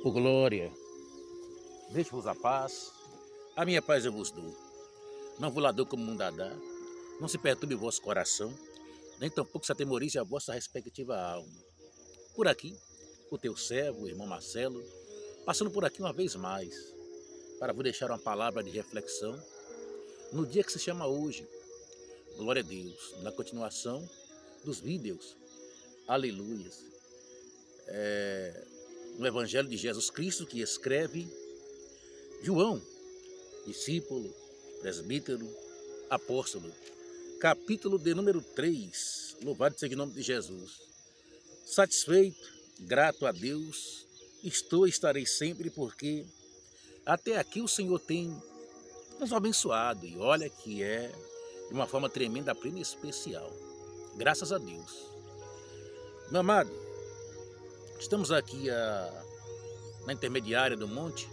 Ô glória, deixe-vos a paz, a minha paz eu vos dou. Não vos lá dou como mundo a dá, não se perturbe o vosso coração, nem tampouco se atemorize a vossa respectiva alma. Por aqui, o teu servo, o irmão Marcelo, passando por aqui uma vez mais, para vos deixar uma palavra de reflexão no dia que se chama hoje. Glória a Deus, na continuação dos vídeos, aleluias, no Evangelho de Jesus Cristo que escreve João, discípulo, presbítero, apóstolo, capítulo de número 3, louvado seja o nome de Jesus. Satisfeito, grato a Deus, estou e estarei sempre, porque até aqui o Senhor tem nos abençoado, e olha que é de uma forma tremenda, plena e especial. Graças a Deus. Meu amado, estamos aqui na intermediária do monte,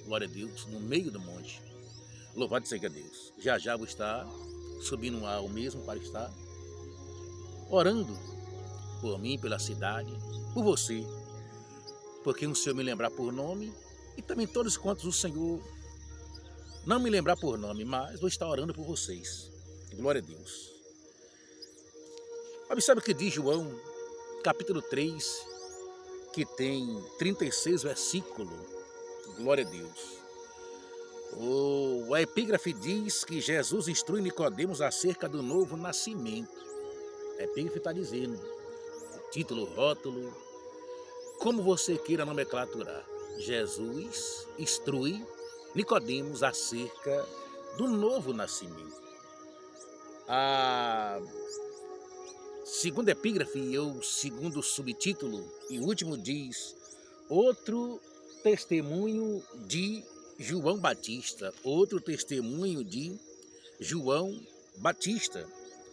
glória a Deus, no meio do monte. Louvado seja Deus. Já já vou estar subindo ao mesmo para estar orando por mim, pela cidade, por você, porque o Senhor me lembrar por nome e também todos quantos o Senhor não me lembrar por nome, mas vou estar orando por vocês. Glória a Deus. Observe o que diz João, capítulo 3, que tem 36 versículos. Glória a Deus. A epígrafe diz que Jesus instrui Nicodemos acerca do novo nascimento. A epígrafe está dizendo, título, rótulo, como você queira nomenclaturar. Jesus instrui Nicodemos acerca do novo nascimento. A segunda epígrafe, o segundo subtítulo e último diz, outro testemunho de João Batista, outro testemunho de João Batista.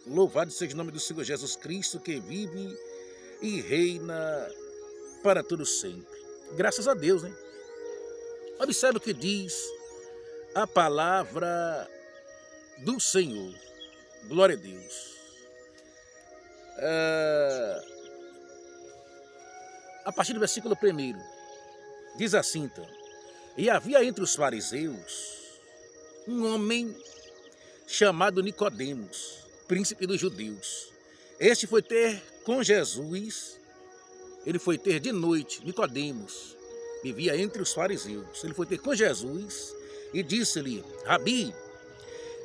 Louvado seja o nome do Senhor Jesus Cristo, que vive e reina para todo sempre. Graças a Deus, hein? Observe o que diz a palavra do Senhor. Glória a Deus. A partir do versículo 1, diz assim então, e havia entre os fariseus um homem chamado Nicodemos, príncipe dos judeus. Este foi ter com Jesus, ele foi ter de noite, Nicodemos, vivia entre os fariseus. Ele foi ter com Jesus e disse-lhe, Rabi,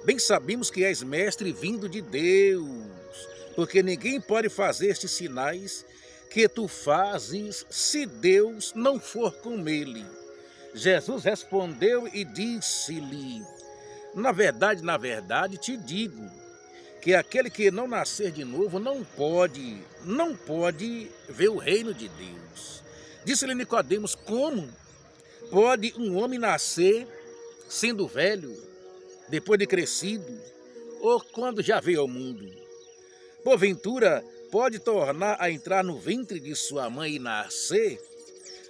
bem sabemos que és mestre vindo de Deus, porque ninguém pode fazer estes sinais que tu fazes se Deus não for com ele. Jesus respondeu e disse-lhe, na verdade te digo, que aquele que não nascer de novo não pode ver o reino de Deus. Disse-lhe Nicodemos, como pode um homem nascer sendo velho, depois de crescido, ou quando já veio ao mundo? Porventura, pode tornar a entrar no ventre de sua mãe e nascer?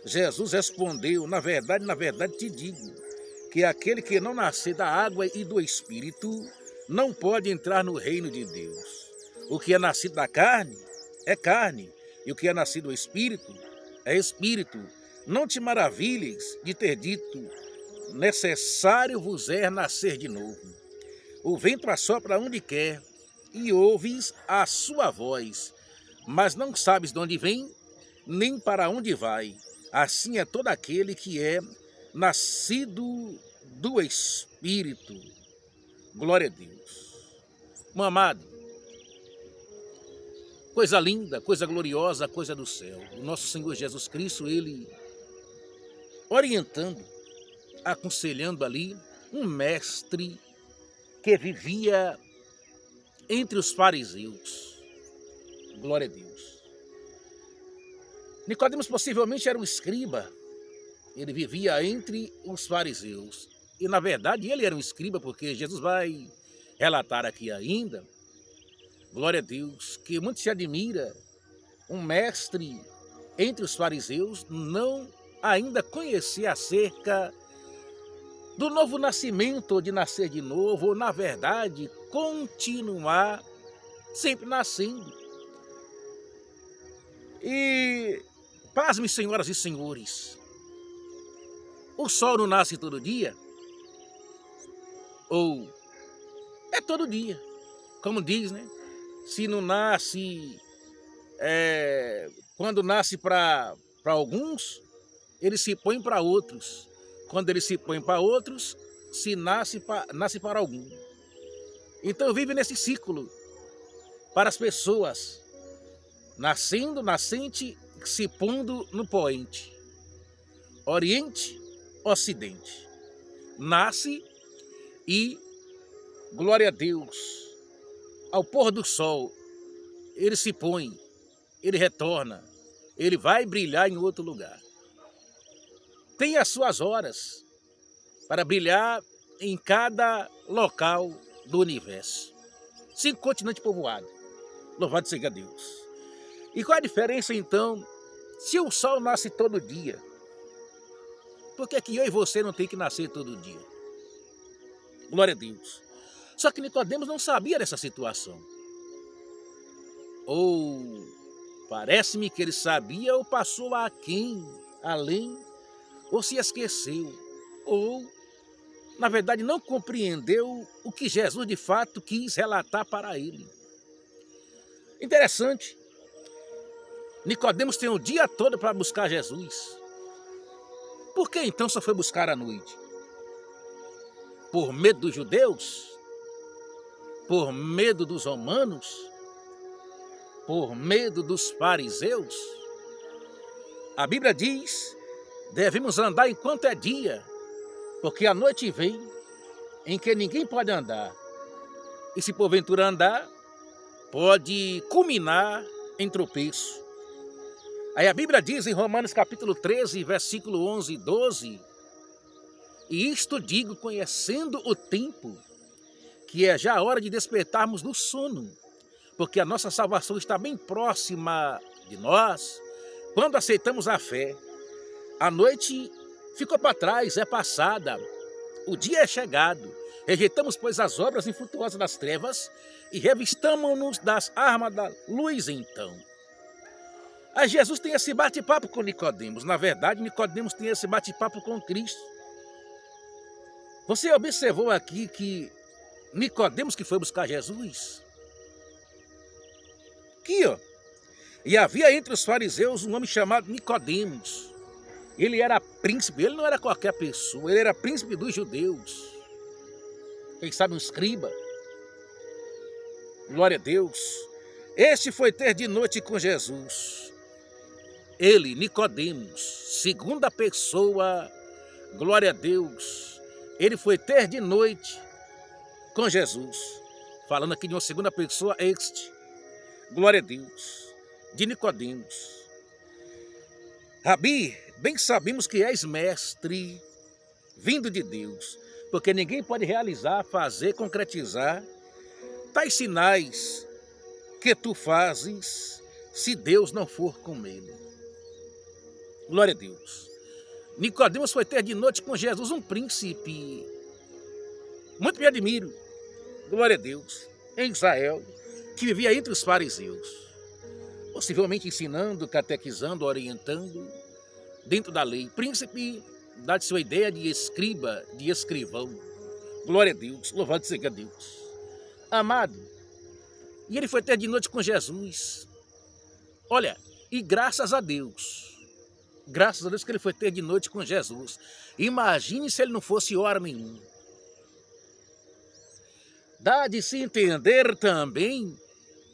Jesus respondeu, na verdade te digo, que aquele que não nascer da água e do Espírito não pode entrar no reino de Deus. O que é nascido da carne é carne, e o que é nascido do Espírito é Espírito. Não te maravilhes de ter dito, necessário vos é nascer de novo. O vento assopra onde quer, e ouves a sua voz, mas não sabes de onde vem, nem para onde vai. Assim é todo aquele que é nascido do Espírito. Glória a Deus. Meu amado, coisa linda, coisa gloriosa, coisa do céu. O nosso Senhor Jesus Cristo, ele orientando, aconselhando ali, um mestre que vivia entre os fariseus. Glória a Deus. Nicodemos possivelmente era um escriba. Ele vivia entre os fariseus. E na verdade ele era um escriba, porque Jesus vai relatar aqui ainda, glória a Deus, que muito se admira um mestre entre os fariseus não ainda conhecer acerca do novo nascimento, ou de nascer de novo, ou na verdade continuar sempre nascendo. E pasme, senhoras e senhores, o sol não nasce todo dia? Ou é todo dia? Como diz, né? Se não nasce, quando nasce para alguns, ele se põe para outros. Quando ele se põe para outros, se nasce para algum. Então vive nesse ciclo para as pessoas, nascendo, nascente, se pondo no poente. Oriente, Ocidente. Nasce e, glória a Deus, ao pôr do sol, ele se põe, ele retorna, ele vai brilhar em outro lugar. Tem as suas horas para brilhar em cada local do universo. 5 continentes povoados. Louvado seja Deus. E qual a diferença, então, se o sol nasce todo dia? Por que eu e você não tem que nascer todo dia? Glória a Deus. Só que Nicodemos não sabia dessa situação. Ou parece-me que ele sabia ou passou além, ou se esqueceu, ou, na verdade, não compreendeu o que Jesus de fato quis relatar para ele. Interessante. Nicodemos tem o dia todo para buscar Jesus. Por que então só foi buscar à noite? Por medo dos judeus? Por medo dos romanos? Por medo dos fariseus? A Bíblia diz: devemos andar enquanto é dia, porque a noite vem em que ninguém pode andar. E se porventura andar, pode culminar em tropeço. Aí a Bíblia diz em Romanos capítulo 13, versículo 11 e 12: e isto digo conhecendo o tempo, que é já a hora de despertarmos do sono, porque a nossa salvação está bem próxima de nós, quando aceitamos a fé. A noite ficou para trás, é passada, o dia é chegado. Rejeitamos, pois, as obras infrutuosas das trevas e revistamo-nos das armas da luz, então. Aí Jesus tem esse bate-papo com Nicodemos. Na verdade, Nicodemos tem esse bate-papo com Cristo. Você observou aqui que Nicodemos que foi buscar Jesus? Aqui, ó. E havia entre os fariseus um homem chamado Nicodemos. Ele era príncipe, ele não era qualquer pessoa, ele era príncipe dos judeus. Quem sabe um escriba. Glória a Deus. Este foi ter de noite com Jesus. Ele, Nicodemos, segunda pessoa, glória a Deus, ele foi ter de noite com Jesus. Falando aqui de uma segunda pessoa, glória a Deus, de Nicodemos. Rabi, bem sabemos que és mestre, vindo de Deus, porque ninguém pode realizar, fazer, concretizar tais sinais que tu fazes, se Deus não for com ele. Glória a Deus. Nicodemos foi ter de noite com Jesus um príncipe. Muito me admiro. Glória a Deus. Em Israel, que vivia entre os fariseus. Possivelmente ensinando, catequizando, orientando, dentro da lei. Príncipe, dá-te sua ideia de escriba, de escrivão. Glória a Deus. Louvado seja Deus. Amado. E ele foi ter de noite com Jesus. Olha, e graças a Deus que ele foi ter de noite com Jesus. Imagine se ele não fosse hora nenhuma. Dá de se entender também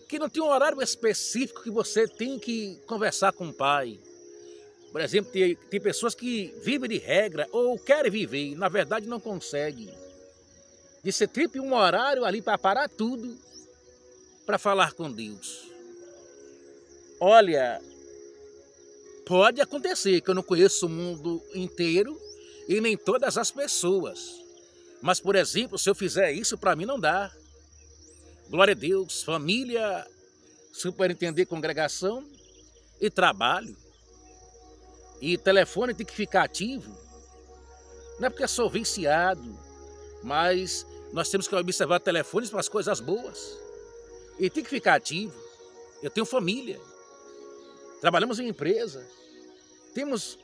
que não tem um horário específico que você tem que conversar com o Pai. Por exemplo, tem pessoas que vivem de regra ou querem viver e na verdade não conseguem. De ser tipo um horário ali para parar tudo para falar com Deus. Olha, pode acontecer que eu não conheço o mundo inteiro e nem todas as pessoas. Mas, por exemplo, se eu fizer isso, para mim não dá. Glória a Deus, família, superintender congregação e trabalho. E telefone tem que ficar ativo. Não é porque eu sou viciado, mas nós temos que observar telefones para as coisas boas. E tem que ficar ativo. Eu tenho família. Trabalhamos em empresa. Temos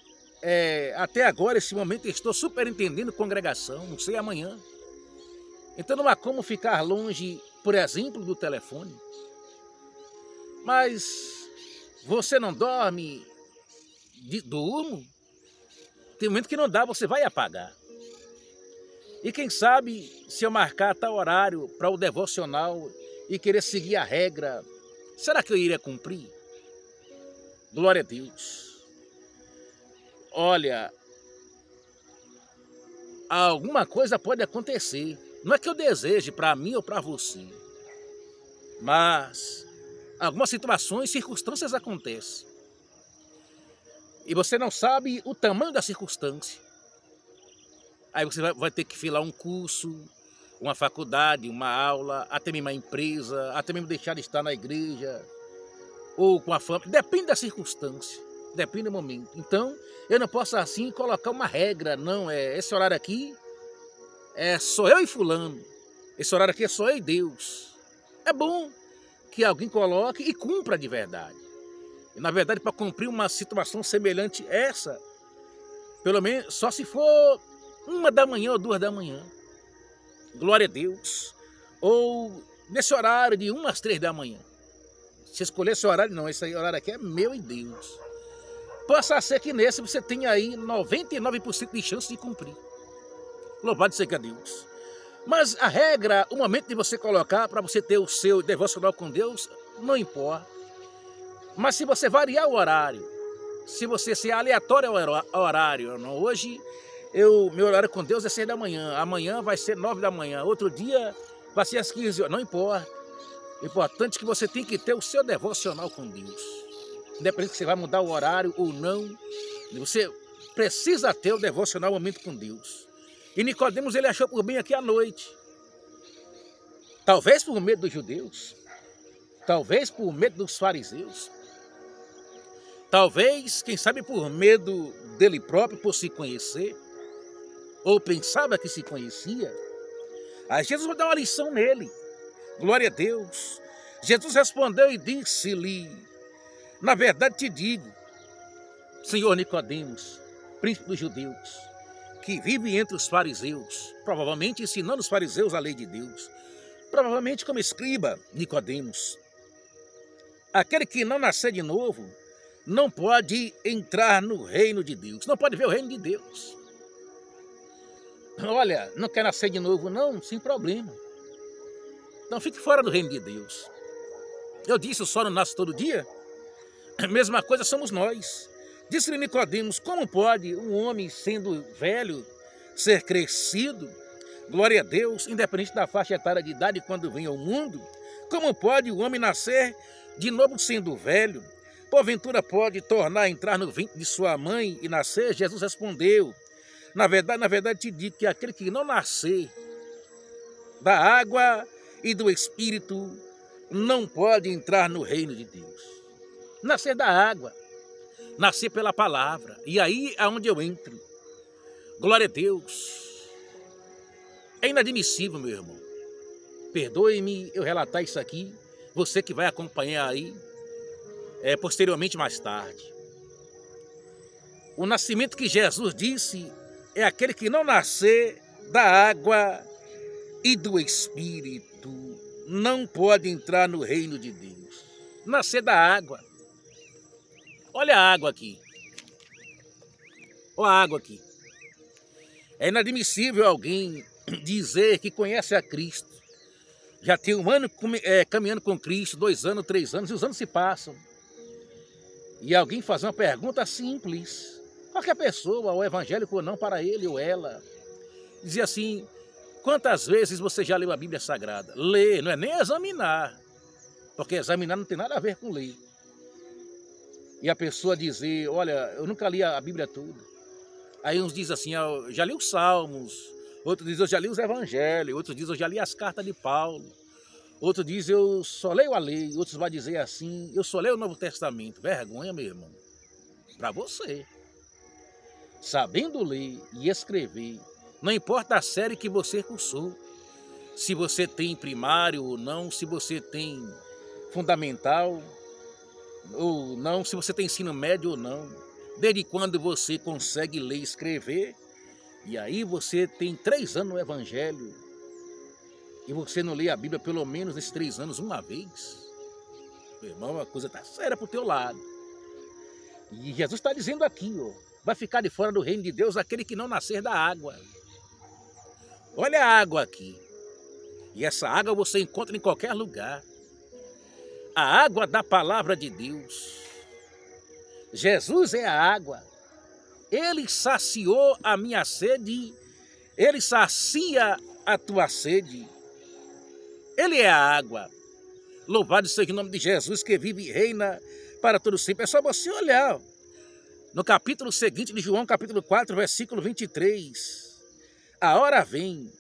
até agora, esse momento, eu estou superintendendo congregação, não sei amanhã. Então não há como ficar longe, por exemplo, do telefone. Mas você não dorme, durmo? Tem momento que não dá, você vai apagar. E quem sabe, se eu marcar tal horário para o devocional e querer seguir a regra, será que eu iria cumprir? Glória a Deus. Olha, alguma coisa pode acontecer. Não é que eu deseje para mim ou para você, mas algumas situações, circunstâncias acontecem. E você não sabe o tamanho da circunstância. Aí você vai ter que filar um curso, uma faculdade, uma aula, até mesmo uma empresa, até mesmo deixar de estar na igreja, ou com a família. Depende da circunstância, depende do momento. Então, eu não posso assim colocar uma regra, não, esse horário aqui é só eu e fulano, esse horário aqui é só eu e Deus. É bom que alguém coloque e cumpra de verdade. E, na verdade, para cumprir uma situação semelhante a essa, pelo menos só se for 1 da manhã ou 2 da manhã. Glória a Deus. Ou nesse horário de 1 às 3 da manhã. Se escolher esse horário, não, esse horário aqui é meu e Deus. Possa ser que nesse você tenha aí 99% de chance de cumprir. Louvado seja Deus. Mas a regra, o momento de você colocar para você ter o seu devocional com Deus, não importa. Mas se você variar o horário, se você ser aleatório ao horário, não, hoje meu horário com Deus é 6 da manhã, amanhã vai ser 9 da manhã, outro dia vai ser às 15 horas, não importa. O importante é que você tem que ter o seu devocional com Deus. Independente que você vai mudar o horário ou não, você precisa ter o devocional momento com Deus. E Nicodemos, ele achou por bem aqui à noite. Talvez por medo dos judeus, talvez por medo dos fariseus, talvez, quem sabe, por medo dele próprio, por se conhecer, ou pensava que se conhecia. Aí Jesus vai dar uma lição nele. Glória a Deus. Jesus respondeu e disse-lhe: na verdade te digo, senhor Nicodemos, príncipe dos judeus, que vive entre os fariseus, provavelmente ensinando os fariseus a lei de Deus, provavelmente como escriba, Nicodemos, aquele que não nascer de novo não pode entrar no reino de Deus, não pode ver o reino de Deus. Olha, não quer nascer de novo não? Sem problema. Então fique fora do reino de Deus. Eu disse, o sol não nasce todo dia? A mesma coisa somos nós. Disse-lhe Nicodemos: como pode um homem sendo velho ser crescido? Glória a Deus, independente da faixa etária de idade quando vem ao mundo. Como pode o homem nascer de novo sendo velho? Porventura pode tornar a entrar no ventre de sua mãe e nascer? Jesus respondeu: na verdade te digo que aquele que não nascer da água e do Espírito não pode entrar no reino de Deus. Nascer da água, nascer pela palavra. E aí é onde eu entro. Glória a Deus. É inadmissível, meu irmão. Perdoe-me eu relatar isso aqui. Você que vai acompanhar aí, posteriormente, mais tarde. O nascimento que Jesus disse é aquele que não nascer da água e do Espírito não pode entrar no reino de Deus. Nascer da água. Olha a água aqui. Olha a água aqui. É inadmissível alguém dizer que conhece a Cristo. Já tem 1 ano caminhando com Cristo, 2 anos, 3 anos, e os anos se passam. E alguém fazer uma pergunta simples. Qualquer pessoa, ou evangélico ou não, para ele ou ela. Dizia assim: quantas vezes você já leu a Bíblia Sagrada? Ler, não é nem examinar. Porque examinar não tem nada a ver com ler. E a pessoa dizer: olha, eu nunca li a Bíblia toda. Aí uns dizem assim: eu já li os Salmos. Outros dizem: eu já li os Evangelhos. Outros dizem: eu já li as cartas de Paulo. Outros dizem: eu só leio a lei. Outros vão dizer assim: eu só leio o Novo Testamento. Vergonha, meu irmão. Para você. Sabendo ler e escrever, não importa a série que você cursou, se você tem primário ou não, se você tem fundamental ou não, se você tem ensino médio ou não, Desde quando você consegue ler e escrever, e aí você tem 3 anos no Evangelho, e você não lê a Bíblia pelo menos nesses 3 anos uma vez? Meu irmão, a coisa está séria para o teu lado. E Jesus está dizendo aqui, ó, vai ficar de fora do reino de Deus aquele que não nascer da água. Olha a água aqui. E essa água você encontra em qualquer lugar. A água da palavra de Deus. Jesus é a água. Ele saciou a minha sede. Ele sacia a tua sede. Ele é a água. Louvado seja o nome de Jesus, que vive e reina para todo sempre. É só você olhar no capítulo seguinte de João, capítulo 4, versículo 23. A hora vem.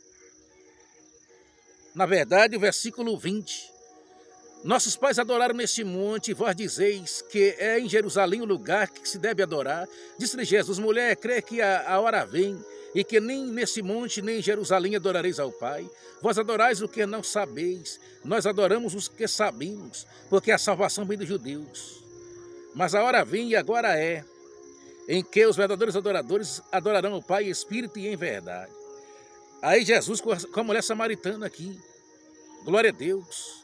Na verdade, o versículo 20. Nossos pais adoraram neste monte, e vós dizeis que é em Jerusalém o lugar que se deve adorar. Disse-lhe Jesus, mulher, crê que a hora vem, e que nem nesse monte, nem em Jerusalém adorareis ao Pai. Vós adorais o que não sabeis, nós adoramos os que sabemos, porque a salvação vem dos judeus. Mas a hora vem, e agora é, em que os verdadeiros adoradores adorarão o Pai em espírito e em verdade. Aí Jesus com a mulher samaritana aqui, glória a Deus.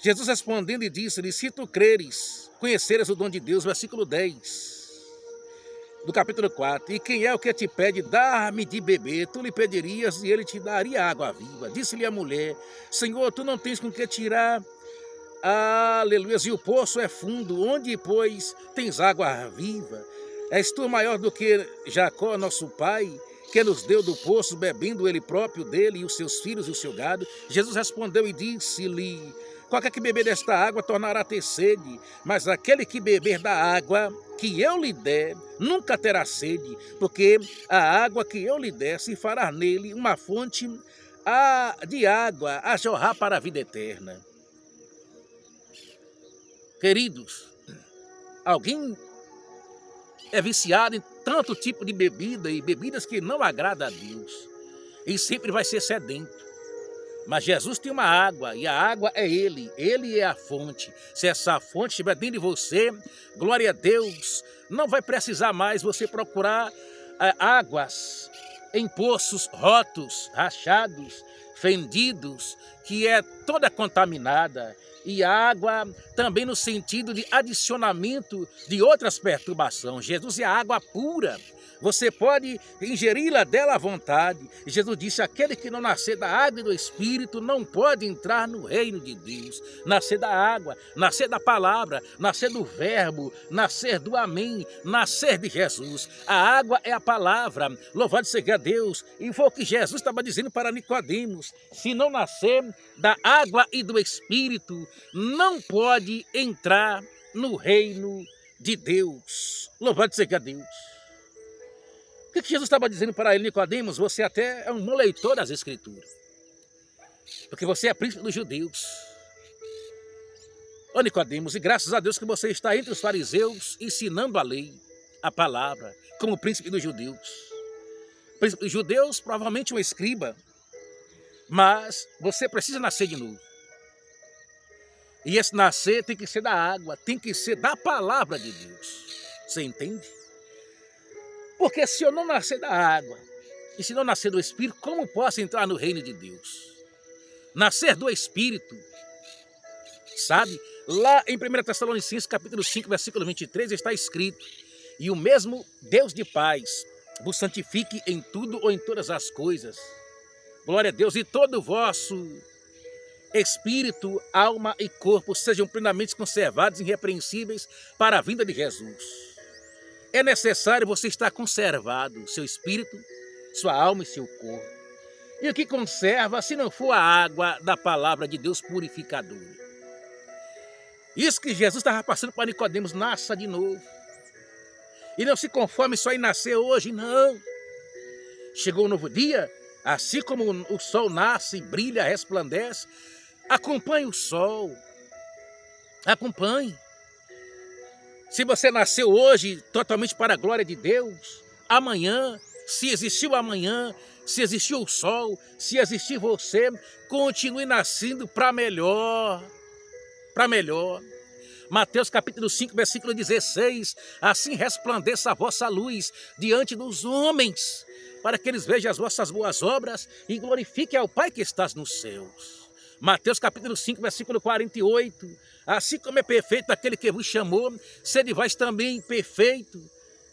Jesus respondendo e disse-lhe, se tu creres, conheceres o dom de Deus, versículo 10, do capítulo 4, e quem é o que te pede, dá-me de beber, tu lhe pedirias e ele te daria água viva. Disse-lhe a mulher, Senhor, tu não tens com que tirar, aleluia, e o poço é fundo, onde, pois, tens água viva? És tu maior do que Jacó, nosso pai, que nos deu do poço, bebendo ele próprio dele, e os seus filhos e o seu gado? Jesus respondeu e disse-lhe, qualquer que beber desta água tornará a ter sede, mas aquele que beber da água que eu lhe der, nunca terá sede, porque a água que eu lhe der se fará nele uma fonte de água a jorrar para a vida eterna. Queridos, alguém é viciado em tanto tipo de bebida e bebidas que não agradam a Deus, e sempre vai ser sedento. Mas Jesus tem uma água, e a água é Ele é a fonte. Se essa fonte estiver dentro de você, glória a Deus, não vai precisar mais você procurar águas em poços rotos, rachados, fendidos, que é toda contaminada. E água também no sentido de adicionamento de outras perturbações. Jesus é a água pura. Você pode ingeri-la dela à vontade. E Jesus disse, aquele que não nascer da água e do Espírito não pode entrar no reino de Deus. Nascer da água, nascer da palavra, nascer do verbo, nascer do amém, nascer de Jesus. A água é a palavra, louvado seja Deus. E foi o que Jesus estava dizendo para Nicodemos, se não nascer da água e do Espírito, não pode entrar no reino de Deus. Louvado seja Deus. O que Jesus estava dizendo para ele, Nicodemos? Você até é um bom leitor das Escrituras, porque você é príncipe dos judeus. Ô Nicodemos, e graças a Deus que você está entre os fariseus, ensinando a lei, a palavra, como príncipe dos judeus. Príncipe dos judeus, provavelmente um escriba, mas você precisa nascer de novo. E esse nascer tem que ser da água, tem que ser da palavra de Deus. Você entende? Porque se eu não nascer da água, e se não nascer do Espírito, como posso entrar no reino de Deus? Nascer do Espírito, sabe? Lá em 1 Tessalonicenses, capítulo 5, versículo 23, está escrito, e o mesmo Deus de paz vos santifique em tudo ou em todas as coisas. Glória a Deus, e todo o vosso espírito, alma e corpo sejam plenamente conservados e irrepreensíveis para a vinda de Jesus. É necessário você estar conservado, seu espírito, sua alma e seu corpo. E o que conserva, se não for a água da palavra de Deus purificadora? Isso que Jesus estava passando para Nicodemos, nasça de novo. E não se conforme só em nascer hoje, não. Chegou um novo dia, assim como o sol nasce, brilha, resplandece, acompanhe o sol. Acompanhe. Se você nasceu hoje totalmente para a glória de Deus, amanhã, se existiu amanhã, se existiu o sol, se existir você, continue nascendo para melhor. Para melhor. Mateus capítulo 5, versículo 16. Assim resplandeça a vossa luz diante dos homens, para que eles vejam as vossas boas obras e glorifiquem ao Pai que estás nos céus. Mateus capítulo 5, versículo 48. Assim como é perfeito aquele que vos chamou, sede vós também perfeito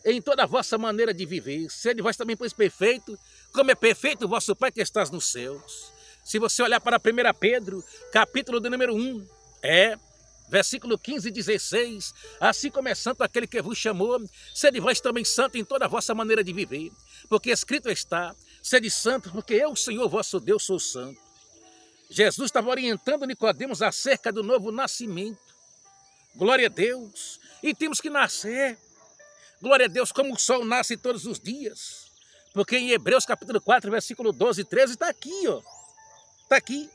em toda a vossa maneira de viver. Sede vós também, pois, perfeito, como é perfeito o vosso Pai que estás nos céus. Se você olhar para 1 Pedro, capítulo do número 1, versículo 15 e 16, assim como é santo aquele que vos chamou, sede vós também santo em toda a vossa maneira de viver. Porque escrito está, sede santo, porque eu, o Senhor vosso Deus, sou santo. Jesus estava orientando Nicodemos acerca do novo nascimento. Glória a Deus. E temos que nascer. Glória a Deus, como o sol nasce todos os dias. Porque em Hebreus capítulo 4, versículo 12 e 13, está aqui, ó. Está aqui.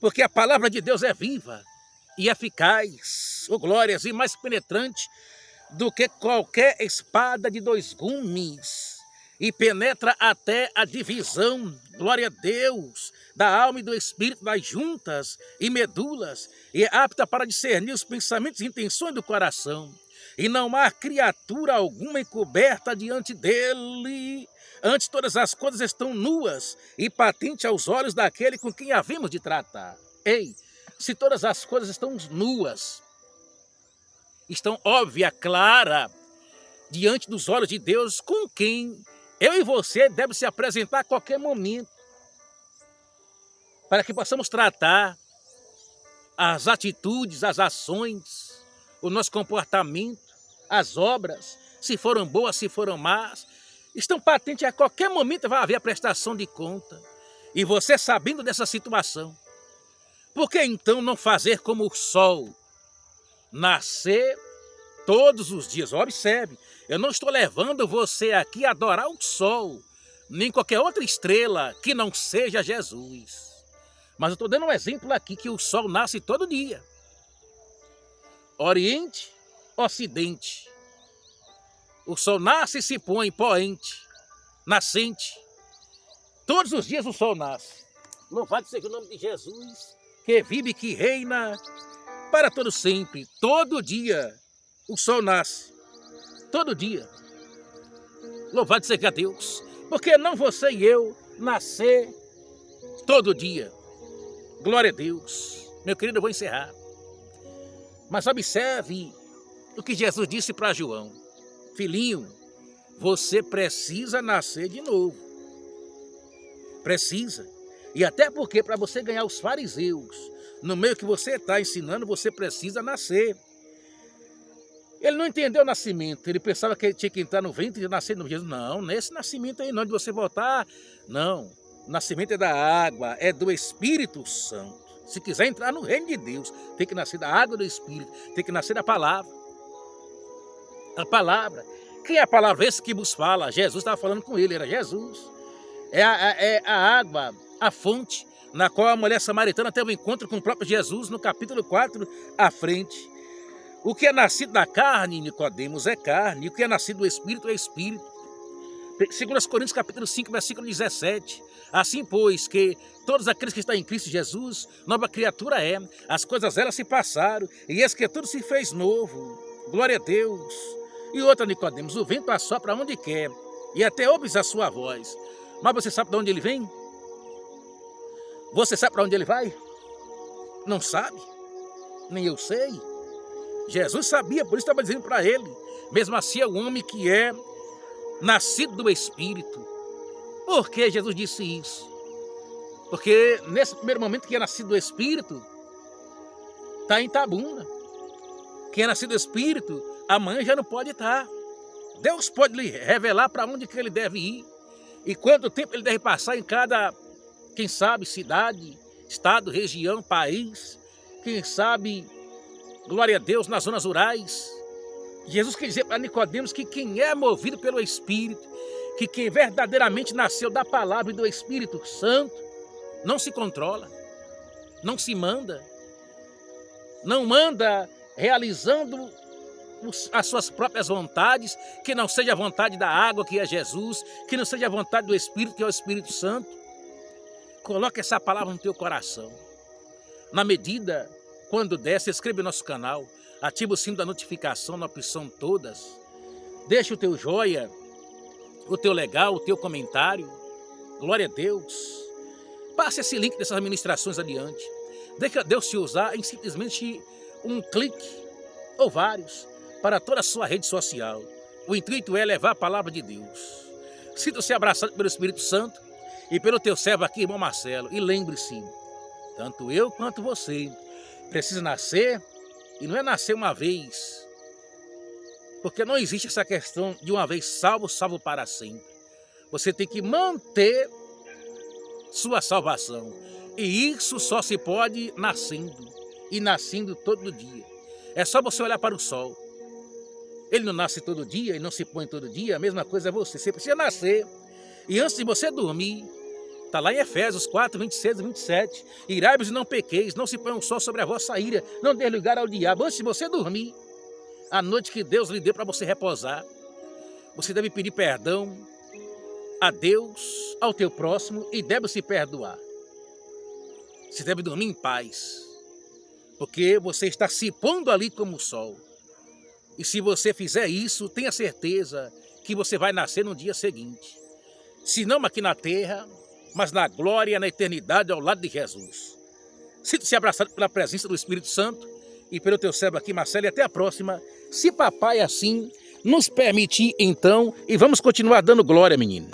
Porque a palavra de Deus é viva e eficaz, glórias, e mais penetrante do que qualquer espada de 2 gumes, e penetra até a divisão, glória a Deus, da alma e do espírito, das juntas e medulas, e é apta para discernir os pensamentos e intenções do coração. E não há criatura alguma encoberta diante dele. Antes todas as coisas estão nuas e patentes aos olhos daquele com quem havemos de tratar. Ei, se todas as coisas estão nuas, estão óbvia, clara, diante dos olhos de Deus, com quem eu e você devemos se apresentar a qualquer momento, para que possamos tratar as atitudes, as ações, o nosso comportamento, as obras, se foram boas, se foram más, estão patentes, a qualquer momento vai haver a prestação de conta. E você sabendo dessa situação, por que então não fazer como o sol, nascer todos os dias? Observe, eu não estou levando você aqui a adorar o sol, nem qualquer outra estrela que não seja Jesus. Mas eu estou dando um exemplo aqui que o sol nasce todo dia. Oriente, Ocidente. O sol nasce e se põe poente, nascente. Todos os dias o sol nasce. Louvado seja o nome de Jesus, que vive e que reina para todo sempre. Todo dia o sol nasce. Todo dia. Louvado seja Deus. Porque não você e eu nascer todo dia. Glória a Deus. Meu querido, eu vou encerrar. Mas observe o que Jesus disse para João. Filhinho, você precisa nascer de novo. Precisa. E até porque para você ganhar os fariseus, no meio que você está ensinando, você precisa nascer. Ele não entendeu o nascimento, ele pensava que ele tinha que entrar no ventre e nascer no Jesus. Não, nesse nascimento aí não, de você voltar, não. O nascimento é da água, é do Espírito Santo. Se quiser entrar no reino de Deus, tem que nascer da água do Espírito, tem que nascer da palavra. A palavra. Quem é a palavra? Esse que vos fala. Jesus estava falando com ele, era Jesus. É a água, a fonte, na qual a mulher samaritana teve um encontro com o próprio Jesus, no capítulo 4, à frente. O que é nascido da carne, Nicodemos, é carne, e o que é nascido do Espírito é Espírito. 2 Coríntios capítulo 5, versículo 17. Assim, pois, que todos aqueles que estão em Cristo Jesus, nova criatura é, as coisas elas se passaram, e eis que tudo se fez novo. Glória a Deus. E outra, Nicodemos, o vento assopra onde quer, e até ouves a sua voz. Mas você sabe de onde ele vem? Você sabe para onde ele vai? Não sabe? Nem eu sei. Jesus sabia, por isso estava dizendo para ele. Mesmo assim é o homem que é nascido do Espírito. Por que Jesus disse isso? Porque nesse primeiro momento que é nascido do Espírito, está em Itabuna. Quem é nascido do Espírito, amanhã já não pode estar. Deus pode lhe revelar para onde que ele deve ir. E quanto tempo ele deve passar em cada, quem sabe, cidade, estado, região, país. Quem sabe, glória a Deus, nas zonas rurais. Jesus quer dizer para Nicodemos que quem é movido pelo Espírito, que quem verdadeiramente nasceu da palavra e do Espírito Santo, não se controla, não se manda, não manda realizando as suas próprias vontades, que não seja a vontade da água, que é Jesus, que não seja a vontade do Espírito, que é o Espírito Santo. Coloque essa palavra no teu coração. Na medida, quando der, se inscreve no nosso canal, Ativa o sino da notificação na opção todas. Deixa o teu joia, o teu legal, o teu comentário. Glória a Deus. Passe esse link dessas administrações adiante. Deixa Deus te usar em simplesmente um clique ou vários para toda a sua rede social. O intuito é levar a palavra de Deus. Sinta-se abraçado pelo Espírito Santo e pelo teu servo aqui, irmão Marcelo. E lembre-se, tanto eu quanto você precisa nascer, e não é nascer uma vez, porque não existe essa questão de uma vez salvo, salvo para sempre. Você tem que manter sua salvação. E isso só se pode nascendo, e nascendo todo dia. É só você olhar para o sol. Ele não nasce todo dia, ele não se põe todo dia, a mesma coisa é você. Você precisa nascer. E antes de você dormir, está lá em Efésios 4, 26 e 27. Irai-vos e não pequeis, não se ponha o sol sobre a vossa ira, não dê lugar ao diabo. Antes de você dormir, a noite que Deus lhe deu para você repousar, você deve pedir perdão a Deus, ao teu próximo, e deve se perdoar. Você deve dormir em paz, porque você está se pondo ali como o sol. E se você fizer isso, tenha certeza que você vai nascer no dia seguinte. Se não aqui na terra, mas na glória, na eternidade, ao lado de Jesus. Sinta-se abraçado pela presença do Espírito Santo e pelo teu servo aqui, Marcelo, e até a próxima. Se papai assim nos permitir, então, e vamos continuar dando glória, menino.